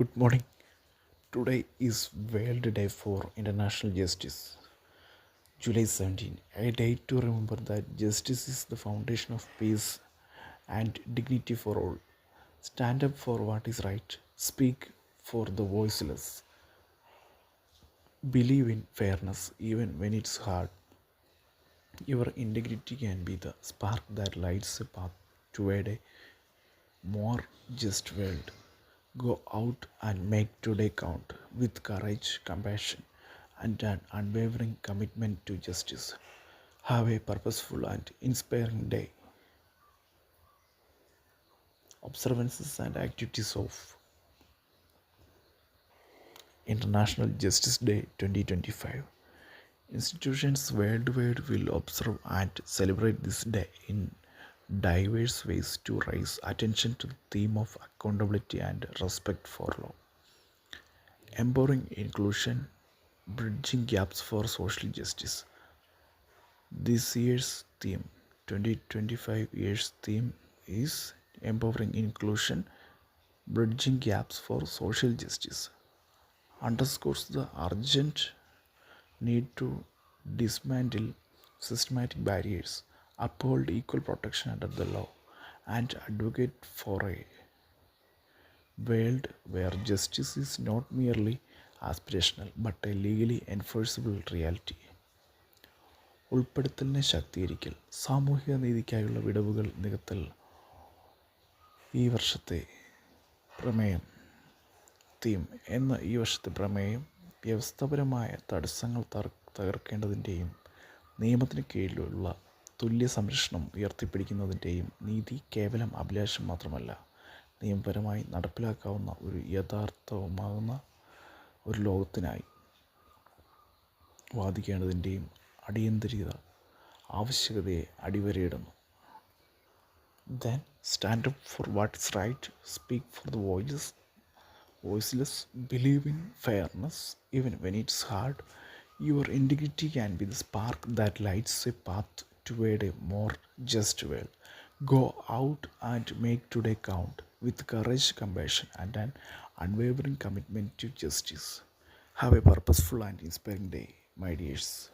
Good morning. Today is World Day for International Justice, July 17, a day to remember that justice is the foundation of peace and dignity for all. Stand up for what is right, speak for the voiceless, believe in fairness even when it's hard. Your integrity can be the spark that lights a path toward a more just world. Go out and make today count with courage, compassion, and an unwavering commitment to justice. Have a purposeful and inspiring day. Observances and activities of International Justice Day 2025. Institutions worldwide will observe and celebrate this day in diverse ways to raise attention to the theme of accountability and respect for law. Empowering inclusion, bridging gaps for social justice. This year's theme, 2025 year's theme is empowering inclusion, bridging gaps for social justice. Underscores the urgent need to dismantle systematic barriers, uphold equal protection under the law, and advocate for a world where justice is not merely aspirational but a legally enforceable reality. ഉൾപ്പെടുത്തലിനെ ശാക്തീകരിക്കൽ, സാമൂഹിക നീതിക്കായുള്ള വിടവുകൾ നികത്തൽ ഈ വർഷത്തെ പ്രമേയം theme എന്ന ഈ വർഷത്തെ പ്രമേയം വ്യവസ്ഥാപരമായ തടസ്സങ്ങൾ തകർക്കേണ്ടതിൻ്റെയും നിയമത്തിന് കീഴിലുള്ള തുല്യ സംരക്ഷണം ഉയർത്തിപ്പിടിക്കുന്നതിൻ്റെയും നീതി കേവലം അഭിലാഷം മാത്രമല്ല, നിയമപരമായി നടപ്പിലാക്കാവുന്ന ഒരു യഥാർത്ഥവുമാകുന്ന ഒരു ലോകത്തിനായി വാദിക്കേണ്ടതിൻ്റെയും അടിയന്തരിത ആവശ്യകതയെ അടിവരയിടുന്നു. Then stand up for what is right, speak for the voiceless, believe in fairness even when it's hard. Your integrity can be the spark that lights a path toward a more just world. Go out and make today count with courage, compassion, and an unwavering commitment to justice. Have a purposeful and inspiring day, my dears.